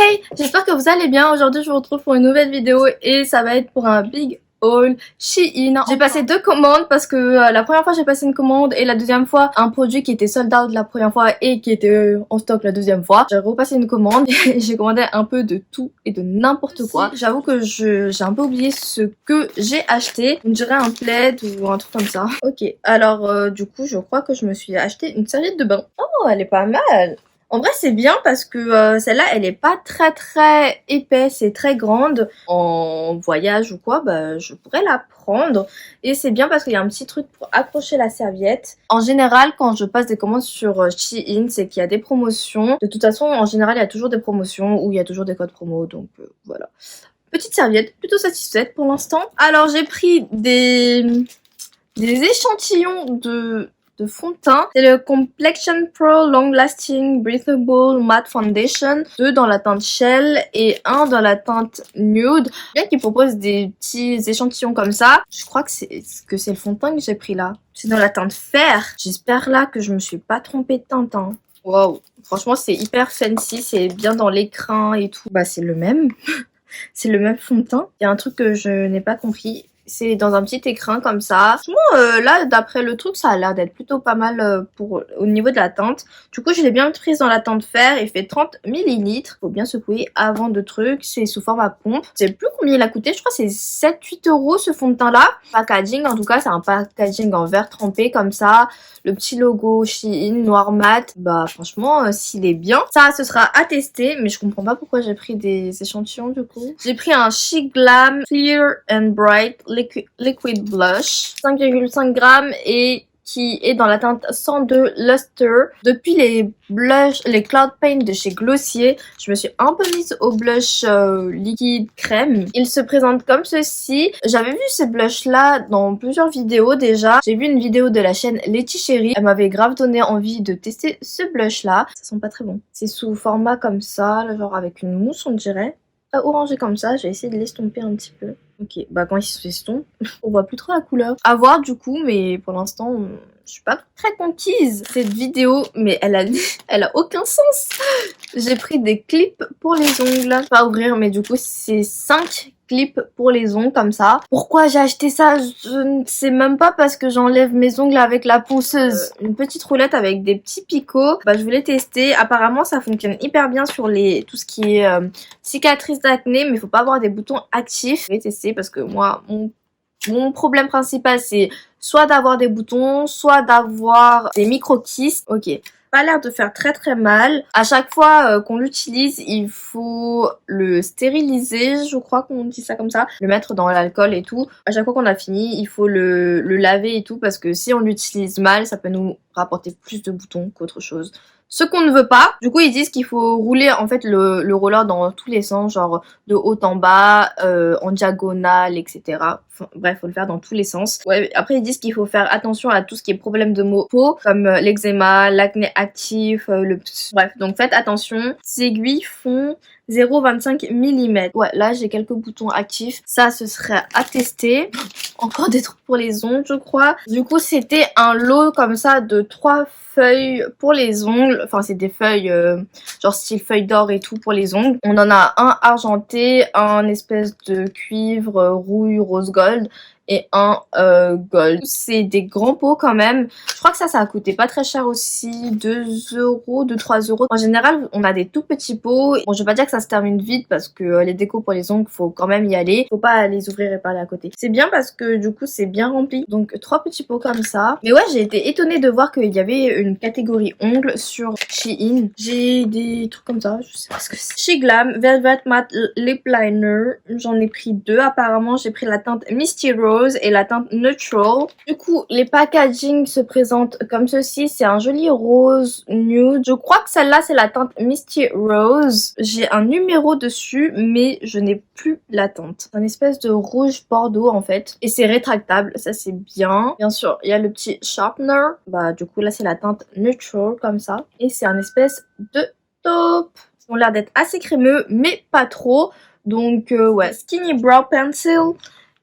Hey, j'espère que vous allez bien. Aujourd'hui, je vous retrouve pour une nouvelle vidéo et ça va être pour un big haul Shein. J'ai passé deux commandes parce que la première fois j'ai passé une commande et la deuxième fois un produit qui était sold out la première fois et qui était en stock la deuxième fois. J'ai repassé une commande et j'ai commandé un peu de tout et de n'importe quoi. J'avoue que j'ai un peu oublié ce que j'ai acheté. On dirait un plaid ou un truc comme ça. Ok, alors du coup je crois que je me suis acheté une serviette de bain. Oh, elle est pas mal. En vrai c'est bien parce que celle-là elle est pas très épaisse et très grande. En voyage ou quoi, bah je pourrais la prendre. Et c'est bien parce qu'il y a un petit truc pour accrocher la serviette. En général quand je passe des commandes sur Shein, c'est qu'il y a des promotions. De toute façon en général il y a toujours des promotions ou il y a toujours des codes promo, donc voilà. Petite serviette, plutôt satisfaite pour l'instant. Alors j'ai pris des échantillons de fond de teint. C'est le Complexion Pro Long Lasting Breathable Matte Foundation. 2 dans la teinte Shell et 1 dans la teinte Nude. Bien qu'ils proposent des petits échantillons comme ça. Je crois que c'est le fond de teint que j'ai pris là. C'est dans la teinte Fer. J'espère là que je me suis pas trompée de teinte. Hein. Wow. Franchement c'est hyper fancy. C'est bien dans l'écrin et tout. Bah c'est le même. C'est le même fond de teint. Il y a un truc que je n'ai pas compris. C'est dans un petit écrin comme ça. Franchement, là, d'après le truc, ça a l'air d'être plutôt pas mal au niveau de la teinte. Du coup, je l'ai bien prise dans la teinte Fer. Il fait 30 ml. Faut bien secouer avant de truc. C'est sous forme à pompe. Je sais plus combien il a coûté. Je crois que c'est 7-8 € ce fond de teint là. Packaging, en tout cas, c'est un packaging en verre trempé comme ça. Le petit logo Shein noir mat. Bah, franchement, s'il est bien. Ça, ce sera à tester. Mais je comprends pas pourquoi j'ai pris des échantillons du coup. J'ai pris un Chic Glam Clear and Bright Liquid Blush, 5,5 grammes et qui est dans la teinte 102 Luster. Depuis les blushs, les Cloud Paint de chez Glossier, je me suis un peu mise au blush liquide crème. Il se présente comme ceci. J'avais vu ces blushs là dans plusieurs vidéos déjà. J'ai vu une vidéo de la chaîne Letty Chérie. Elle m'avait grave donné envie de tester ce blush là. Ça sent pas très bon. C'est sous format comme ça, genre avec une mousse on dirait. Orangé comme ça, je vais essayer de l'estomper un petit peu. Ok, bah quand il se estompe, on voit plus trop la couleur. À voir du coup, mais pour l'instant, je suis pas très conquise. Cette vidéo, mais elle a aucun sens. J'ai pris des clips pour les ongles. Pas ouvrir, mais du coup, c'est 5 clips pour les ongles comme ça. Pourquoi j'ai acheté ça? Je ne sais même pas parce que j'enlève mes ongles avec la ponceuse. Une petite roulette avec des petits picots. Bah je voulais tester. Apparemment ça fonctionne hyper bien sur tout ce qui est cicatrices d'acné, mais il faut pas avoir des boutons actifs. Je vais tester parce que moi mon problème principal c'est soit d'avoir des boutons, soit d'avoir des micro-kystes. Ok. Pas l'air de faire très mal. À chaque fois qu'on l'utilise, il faut le stériliser, je crois qu'on dit ça comme ça, le mettre dans l'alcool et tout. À chaque fois qu'on a fini, il faut le laver et tout parce que si on l'utilise mal, ça peut nous rapporter plus de boutons qu'autre chose. Ce qu'on ne veut pas, du coup ils disent qu'il faut rouler en fait le roller dans tous les sens, genre de haut en bas, en diagonale, etc. Enfin, bref, faut le faire dans tous les sens. Ouais, après ils disent qu'il faut faire attention à tout ce qui est problème de peau, comme l'eczéma, l'acné actif, bref, donc faites attention. Ces aiguilles font 0,25 mm. Ouais, là j'ai quelques boutons actifs. Ça, ce serait à tester. Encore des trucs pour les ongles, je crois. Du coup, c'était un lot comme ça de 3 feuilles pour les ongles. Enfin, c'est des feuilles genre style feuille d'or et tout pour les ongles. On en a un argenté, un espèce de cuivre rouille rose gold et un gold. C'est des grands pots quand même. Je crois que ça a coûté pas très cher aussi, 2 €, 2-3 €. En général, on a des tout petits pots. Bon, je vais pas dire que ça se termine vite parce que les décos pour les ongles, faut quand même y aller. Faut pas les ouvrir et pas aller à côté. C'est bien parce que du coup, c'est bien rempli. Donc 3 petits pots comme ça. Mais ouais, j'ai été étonnée de voir qu'il y avait une catégorie ongles sur Shein. J'ai des trucs comme ça, je sais pas ce que c'est. Chez Glam, Velvet Matte Lip Liner. J'en ai pris 2 apparemment. J'ai pris la teinte Misty Rose et la teinte Neutral. Du coup, les packaging se présentent comme ceci. C'est un joli rose nude. Je crois que celle-là, c'est la teinte Misty Rose. J'ai un numéro dessus, mais je n'ai plus la teinte. C'est un espèce de rouge bordeaux, en fait. Et c'est rétractable. Ça, c'est bien. Bien sûr, il y a le petit sharpener. Bah, du coup, là, c'est la teinte Neutral, comme ça. Et c'est un espèce de taupe. Ils ont l'air d'être assez crémeux, mais pas trop. Donc, ouais. Skinny Brow Pencil.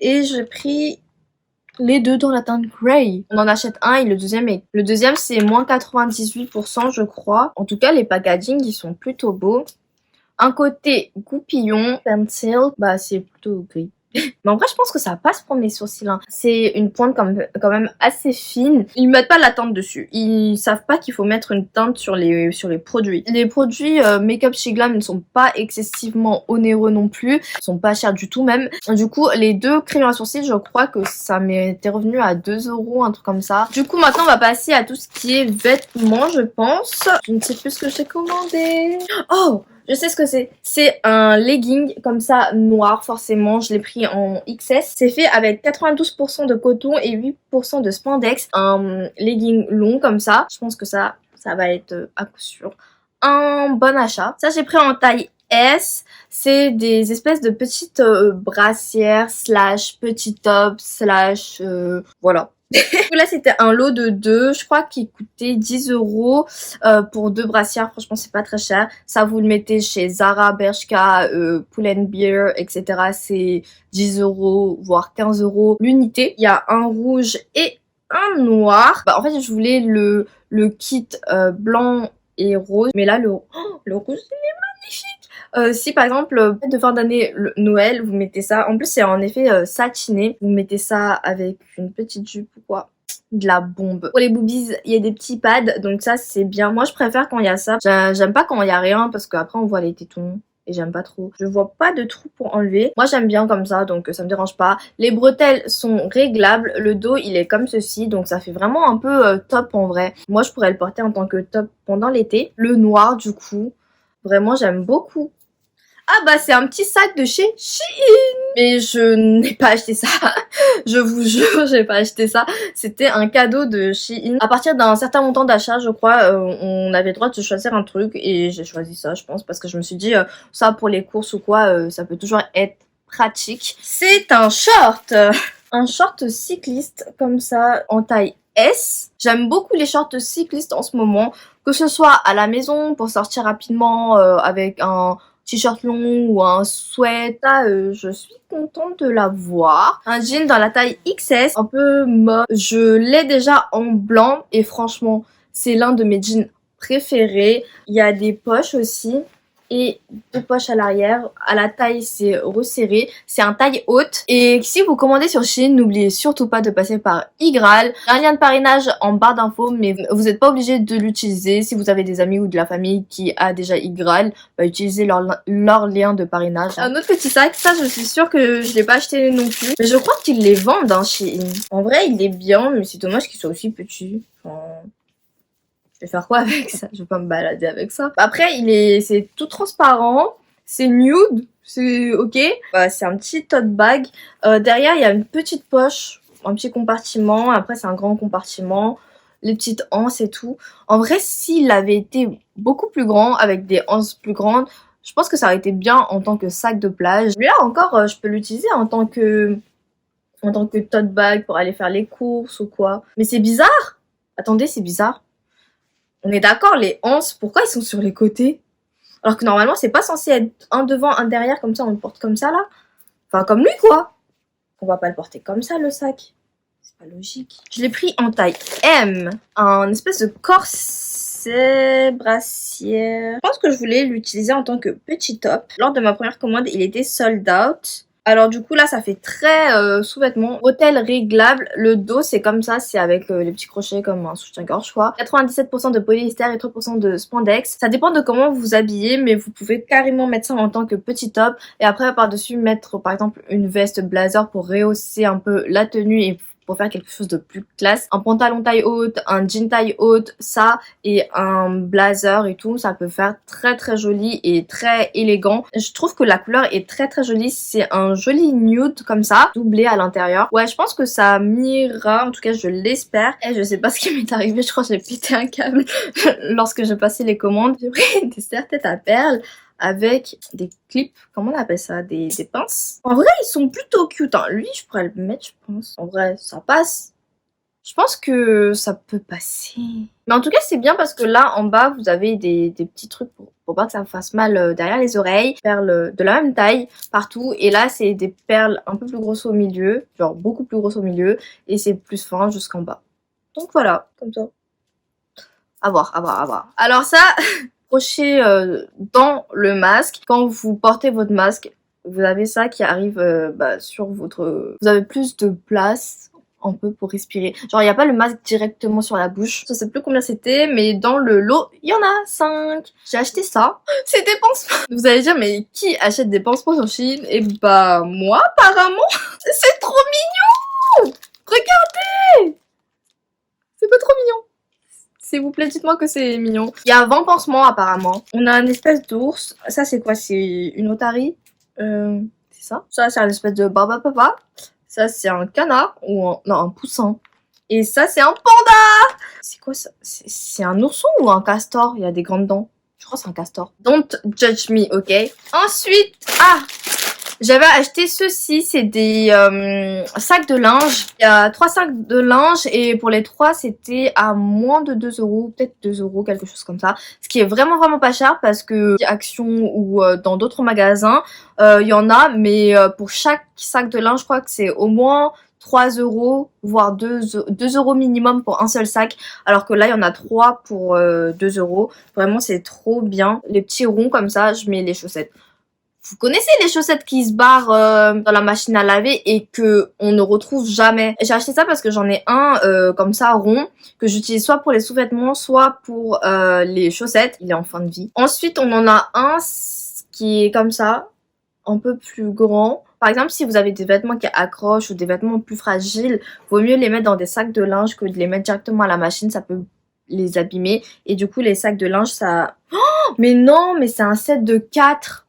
Et j'ai pris les deux dans la teinte Grey. On en achète un et le deuxième c'est moins 98% je crois. En tout cas les packaging ils sont plutôt beaux. un côté goupillon, pencil, bah c'est plutôt gris. Mais en vrai, je pense que ça passe pour mes sourcils. Hein. C'est une pointe quand même assez fine. Ils mettent pas la teinte dessus. Ils savent pas qu'il faut mettre une teinte sur les produits. Les produits Make-up chez Glam ne sont pas excessivement onéreux non plus. Ils sont pas chers du tout même. Du coup, les deux crayons à sourcils, je crois que ça m'était revenu à 2 €, un truc comme ça. Du coup, maintenant, on va passer à tout ce qui est vêtements, je pense. Je ne sais plus ce que j'ai commandé. Oh! Je sais ce que c'est. C'est un legging comme ça noir forcément. Je l'ai pris en XS. C'est fait avec 92% de coton et 8% de spandex. Un legging long comme ça. Je pense que ça va être à coup sûr un bon achat. Ça j'ai pris en taille S. C'est des espèces de petites brassières slash petit top slash voilà. Là c'était un lot de 2, je crois qu'il coûtait 10 € pour 2 brassières. Franchement c'est pas très cher. Ça vous le mettez chez Zara, Bershka, Pull&Bear, etc. C'est 10 € voire 15 € l'unité. Il y a un rouge et un noir. Bah, en fait je voulais le kit blanc et rose, mais là le rouge il est magnifique. Si par exemple de fin d'année Noël vous mettez ça, en plus c'est en effet satiné, vous mettez ça avec une petite jupe ou quoi, de la bombe. Pour les boobies il y a des petits pads, donc ça c'est bien. Moi je préfère quand il y a ça. J'aime pas quand il y a rien parce qu'après on voit les tétons et j'aime pas trop. Je vois pas de trou pour enlever. Moi j'aime bien comme ça, donc ça me dérange pas. Les bretelles sont réglables. Le dos il est comme ceci, donc ça fait vraiment un peu top en vrai. Moi je pourrais le porter en tant que top pendant l'été. Le noir du coup, vraiment j'aime beaucoup. Ah bah c'est un petit sac de chez Shein. Mais je n'ai pas acheté ça. Je vous jure, j'ai pas acheté ça. C'était un cadeau de Shein. À partir d'un certain montant d'achat, je crois, on avait le droit de choisir un truc. Et j'ai choisi ça, je pense, parce que je me suis dit, ça pour les courses ou quoi, ça peut toujours être pratique. C'est un short. Un short cycliste, comme ça, en taille S. J'aime beaucoup les shorts cyclistes en ce moment. Que ce soit à la maison, pour sortir rapidement avec un t-shirt long ou un sweat, je suis contente de l'avoir. Un jean dans la taille XS, un peu mauve. Je l'ai déjà en blanc et franchement, c'est l'un de mes jeans préférés. Il y a des poches aussi et 2 poches à l'arrière. À la taille, c'est resserré. C'est un taille haute. Et si vous commandez sur Shein, n'oubliez surtout pas de passer par Igral. Il y a un lien de parrainage en barre d'infos, mais vous n'êtes pas obligé de l'utiliser. Si vous avez des amis ou de la famille qui a déjà Igral, bah, utilisez leur lien de parrainage. Un autre petit sac, ça je suis sûre que je l'ai pas acheté non plus. Mais je crois qu'ils les vendent hein, Shein. En vrai, il est bien, mais c'est dommage qu'il soit aussi petit. Enfin... je vais faire quoi avec ça? Je vais pas me balader avec ça. Après, c'est tout transparent. C'est nude. C'est ok. C'est un petit tote bag. Derrière, il y a une petite poche. Un petit compartiment. Après, c'est un grand compartiment. Les petites anses et tout. En vrai, s'il avait été beaucoup plus grand, avec des anses plus grandes, je pense que ça aurait été bien en tant que sac de plage. Mais là encore, je peux l'utiliser en tant que tote bag pour aller faire les courses ou quoi. Mais c'est bizarre. Attendez, c'est bizarre. On est d'accord, les anses, pourquoi ils sont sur les côtés? Alors que normalement, c'est pas censé être un devant, un derrière, comme ça, on le porte comme ça, là. Enfin, comme lui, quoi. On va pas le porter comme ça, le sac. C'est pas logique. Je l'ai pris en taille M. Un espèce de corset brassière. Je pense que je voulais l'utiliser en tant que petit top. Lors de ma première commande, il était sold out. Alors du coup là ça fait très sous-vêtement, bretelle réglable, le dos c'est comme ça, c'est avec les petits crochets comme un soutien-gorge quoi. 97% de polyester et 3% de spandex. Ça dépend de comment vous vous habillez, mais vous pouvez carrément mettre ça en tant que petit top et après par-dessus mettre par exemple une veste blazer pour rehausser un peu la tenue et pour faire quelque chose de plus classe. Un pantalon taille haute, un jean taille haute, ça et un blazer et tout, ça peut faire très très joli et très élégant. Je trouve que la couleur est très très jolie, c'est un joli nude comme ça, doublé à l'intérieur. Ouais, je pense que ça m'ira, en tout cas je l'espère. Et je sais pas ce qui m'est arrivé, je crois que j'ai pété un câble lorsque j'ai passé les commandes. J'ai pris des serre-têtes à perles avec des clips, comment on appelle ça, des pinces. En vrai ils sont plutôt cute hein. Lui je pourrais le mettre je pense. En vrai ça passe. Je pense que ça peut passer. Mais en tout cas c'est bien parce que là en bas vous avez des petits trucs pour pas que ça me fasse mal derrière les oreilles. Perles de la même taille partout. Et là c'est des perles un peu plus grosses au milieu. Genre beaucoup plus grosses au milieu. Et c'est plus fin jusqu'en bas. Donc voilà, comme ça. À voir, à voir, à voir. Alors ça... accrocher dans le masque. Quand vous portez votre masque, vous avez ça qui arrive sur votre... Vous avez plus de place un peu pour respirer. Genre, il n'y a pas le masque directement sur la bouche. Je sais plus combien c'était, mais dans le lot, il y en a 5. J'ai acheté ça. C'est des pansements. Vous allez dire, mais qui achète des pansements sur Shein? Et bah, moi, apparemment. C'est trop mignon! Regardez! C'est pas trop mignon. S'il vous plaît, dites-moi que c'est mignon. Il y a 20 pansements, apparemment. On a un espèce d'ours. Ça, c'est quoi? C'est une otarie? C'est ça. Ça, c'est un espèce de barbapapa. Ça, c'est un canard ou un poussin. Et ça, c'est un panda. C'est quoi ça? C'est un ourson ou un castor? Il y a des grandes dents. Je crois que c'est un castor. Don't judge me, ok? Ensuite, j'avais acheté ceci, c'est des sacs de linge. Il y a 3 sacs de linge et pour les 3, c'était à moins de 2 euros, peut-être 2 euros, quelque chose comme ça. Ce qui est vraiment pas cher parce que Action ou dans d'autres magasins, il y en a, mais pour chaque sac de linge, je crois que c'est au moins 3 euros, voire 2 euros minimum pour un seul sac. Alors que là, il y en a 3 pour 2 euros. Vraiment, c'est trop bien. Les petits ronds comme ça, je mets les chaussettes. Vous connaissez les chaussettes qui se barrent dans la machine à laver et que on ne retrouve jamais. J'ai acheté ça parce que j'en ai un comme ça rond que j'utilise soit pour les sous-vêtements, soit pour les chaussettes. Il est en fin de vie. Ensuite, on en a un qui est comme ça, un peu plus grand. Par exemple, si vous avez des vêtements qui accrochent ou des vêtements plus fragiles, vaut mieux les mettre dans des sacs de linge que de les mettre directement à la machine. Ça peut les abîmer. Et du coup, les sacs de linge, ça... Oh, mais non, mais c'est un set de 4.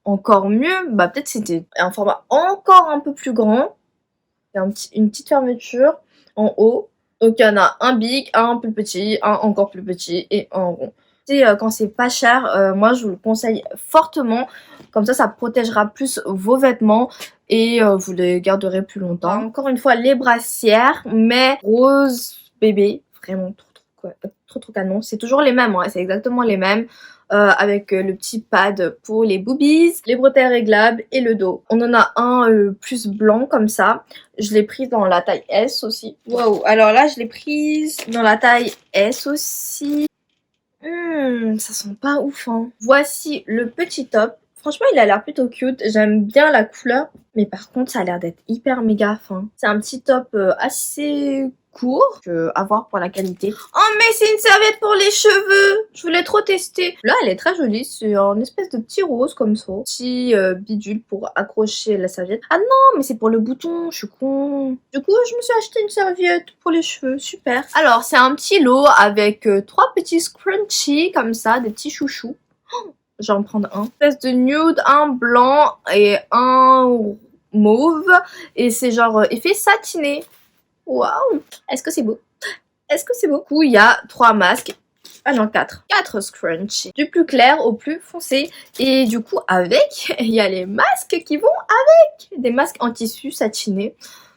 Encore mieux, bah peut-être c'était un format encore un peu plus grand. Il y a une petite fermeture en haut. Donc il y en a un big, un plus petit, un encore plus petit et un rond. Et quand c'est pas cher, moi je vous le conseille fortement. Comme ça protégera plus vos vêtements et vous les garderez plus longtemps. Encore une fois, les brassières, mais rose bébé, vraiment trop canon. C'est toujours les mêmes, c'est exactement les mêmes. Avec le petit pad pour les boobies, les bretelles réglables et le dos. On en a un plus blanc comme ça. Je l'ai pris dans la taille S aussi. Wow, alors là je l'ai prise dans la taille S aussi. Ça sent pas ouf, hein. Voici le petit top. Franchement, il a l'air plutôt cute. J'aime bien la couleur. Mais par contre, ça a l'air d'être hyper méga fin. C'est un petit top assez court. À voir pour la qualité. Oh, mais c'est une serviette pour les cheveux. Je voulais trop tester. Là, elle est très jolie. C'est un espèce de petit rose comme ça. Petit bidule pour accrocher la serviette. Ah non, mais c'est pour le bouton. Je suis con. Du coup, je me suis acheté une serviette pour les cheveux. Super. Alors, c'est un petit lot avec 3 petits scrunchies comme ça. Des petits chouchous. Oh, je vais en prendre un. Une espèce de nude, un blanc et un mauve. Et c'est genre effet satiné. Waouh! Est-ce que c'est beau? Est-ce que c'est beau? Du coup, il y a 3 masques. Ah non, 4. 4 scrunchies. Du plus clair au plus foncé. Et du coup, avec, il y a les masques qui vont avec. Des masques en tissu satiné.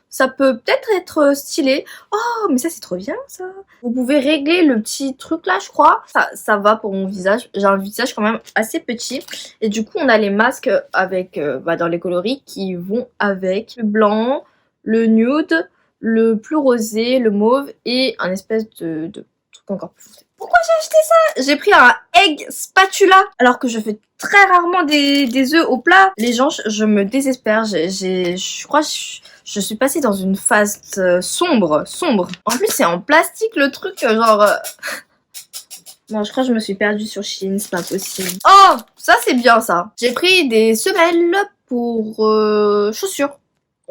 Ça peut peut-être être stylé. Oh, mais ça, c'est trop bien, ça. Vous pouvez régler le petit truc là, je crois. Ça va pour mon visage. J'ai un visage quand même assez petit. Et du coup, on a les masques avec, dans les coloris qui vont avec. Le blanc, le nude, le plus rosé, le mauve et un espèce de truc encore plus foncé. Pourquoi j'ai acheté ça? J'ai pris un egg spatula alors que je fais très rarement des œufs au plat. Les gens, je me désespère. Je crois que je suis passée dans une phase sombre. En plus, c'est en plastique le truc, genre... Non, je crois que je me suis perdue sur Shein, c'est pas possible. Oh, ça c'est bien ça. J'ai pris des semelles pour chaussures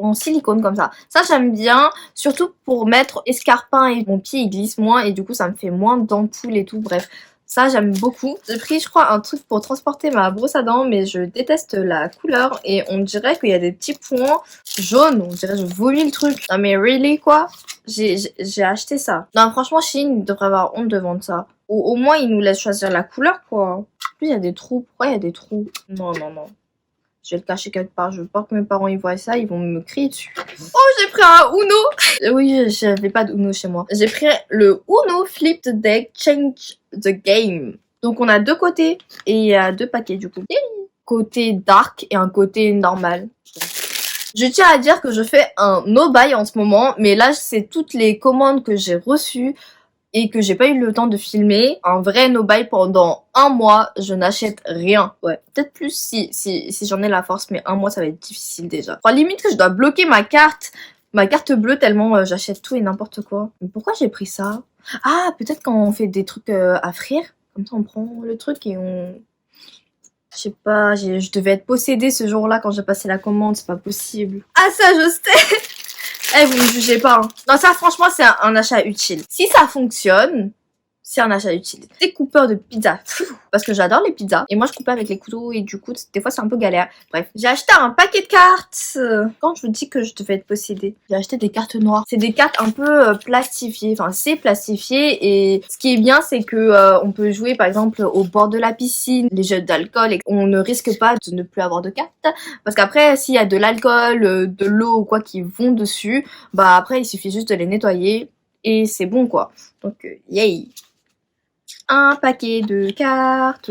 en silicone comme ça. Ça j'aime bien, surtout pour mettre escarpin et mon pied il glisse moins et du coup ça me fait moins d'ampoules et tout, bref. Ça j'aime beaucoup. J'ai pris je crois un truc pour transporter ma brosse à dents mais je déteste la couleur et on dirait qu'il y a des petits points jaunes, on dirait que je vomis le truc. Non mais really quoi? J'ai acheté ça. Non franchement Shein devrait avoir honte de vendre ça. Ou au moins ils nous laissent choisir la couleur quoi. Puis il y a des trous, pourquoi il y a des trous? Non. Je vais le cacher quelque part, je veux pas que mes parents ils voient ça, ils vont me crier dessus. Oh, j'ai pris un Uno. Oui, j'avais pas de Uno chez moi. J'ai pris le Uno Flip the Deck Change the Game. Donc on a 2 côtés et il y a 2 paquets du coup. Côté dark et un côté normal. Je tiens à dire que je fais un no buy en ce moment, mais là c'est toutes les commandes que j'ai reçues et que j'ai pas eu le temps de filmer, un vrai no-buy pendant un mois, je n'achète rien. Ouais, peut-être plus si j'en ai la force, mais un mois ça va être difficile déjà. Enfin, limite que je dois bloquer ma carte bleue tellement j'achète tout et n'importe quoi. Mais pourquoi j'ai pris ça? Ah, peut-être quand on fait des trucs à frire, comme ça on prend le truc et on... Je sais pas, je devais être possédée ce jour-là quand j'ai passé la commande, c'est pas possible. Ah ça je sais. Eh, vous me jugez pas. Hein. Non, ça franchement c'est un achat utile. Si ça fonctionne, c'est un achat utile. Découpeur de pizza. Parce que j'adore les pizzas. Et moi je coupe avec les couteaux et du coup des fois c'est un peu galère. Bref, j'ai acheté un paquet de cartes. Quand je vous dis que je devais être possédée, j'ai acheté des cartes noires. C'est des cartes un peu plastifiées. Enfin c'est plastifié et ce qui est bien c'est que on peut jouer par exemple au bord de la piscine, les jeux d'alcool et on ne risque pas de ne plus avoir de cartes. Parce qu'après s'il y a de l'alcool, de l'eau ou quoi qui vont dessus, bah après il suffit juste de les nettoyer et c'est bon quoi. Donc yay. Un paquet de cartes,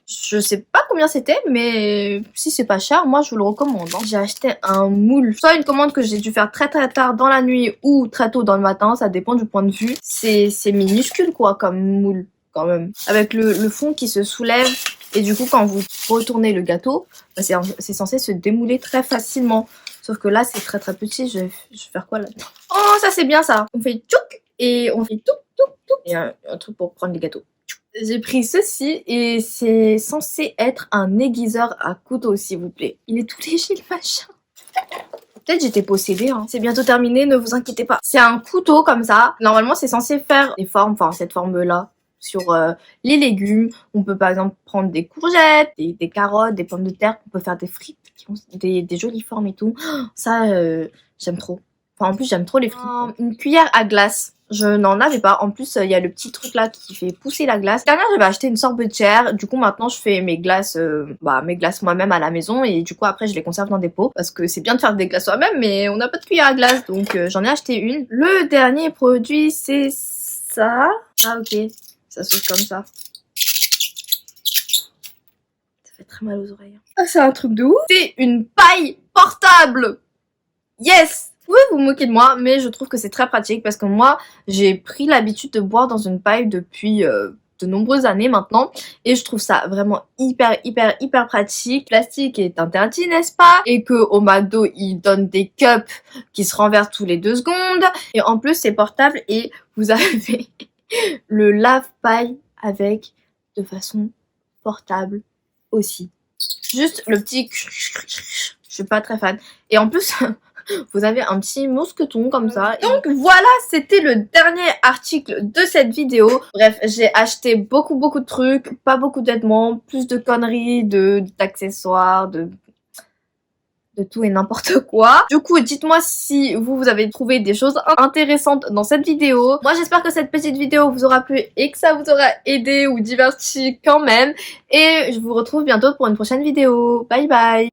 Je sais pas combien c'était, mais si c'est pas cher, moi je vous le recommande. Hein. J'ai acheté un moule. Soit une commande que j'ai dû faire très tard dans la nuit ou très tôt dans le matin, ça dépend du point de vue. C'est minuscule quoi comme moule quand même. Avec le fond qui se soulève et du coup quand vous retournez le gâteau, bah, c'est censé se démouler très facilement. Sauf que là c'est très petit, je vais faire quoi là-dedans? Oh ça c'est bien ça. On fait tchouk et on fait tout. Et un truc pour prendre les gâteaux. J'ai pris ceci et c'est censé être un aiguiseur à couteau s'il vous plaît. Il est tout léger le machin. Peut-être j'étais possédée, hein. C'est bientôt terminé, ne vous inquiétez pas. C'est un couteau comme ça. Normalement c'est censé faire des formes, enfin cette forme-là. Sur les légumes, on peut par exemple prendre des courgettes, des carottes, des pommes de terre. On peut faire des frites qui ont des jolies formes et tout. Ça, j'aime trop. Enfin en plus j'aime trop les frites. Une cuillère à glace. Je n'en avais pas. En plus, il y a le petit truc là qui fait pousser la glace. Dernière, j'avais acheté une sorbetière. Du coup, maintenant, je fais mes glaces moi-même à la maison. Et du coup, après, je les conserve dans des pots. Parce que c'est bien de faire des glaces soi-même, mais on n'a pas de cuillère à glace. Donc, j'en ai acheté une. Le dernier produit, c'est ça. Ah, ok. Ça s'ouvre comme ça. Ça fait très mal aux oreilles. Ah, c'est un truc de ouf. C'est une paille portable. Yes! Vous pouvez vous moquer de moi, mais je trouve que c'est très pratique parce que moi, j'ai pris l'habitude de boire dans une paille depuis de nombreuses années maintenant et je trouve ça vraiment hyper pratique. Le plastique est interdit, n'est-ce pas? Et que au McDo, ils donnent des cups qui se renversent tous les 2 secondes et en plus, c'est portable et vous avez le lave-paille avec de façon portable aussi. Juste le petit... Je suis pas très fan. Et en plus... Vous avez un petit mousqueton comme ça. Donc voilà, c'était le dernier article de cette vidéo. Bref, j'ai acheté beaucoup de trucs, pas beaucoup de vêtements, plus de conneries, d'accessoires, de tout et n'importe quoi. Du coup, dites-moi si vous avez trouvé des choses intéressantes dans cette vidéo. Moi, j'espère que cette petite vidéo vous aura plu et que ça vous aura aidé ou diverti quand même. Et je vous retrouve bientôt pour une prochaine vidéo. Bye bye!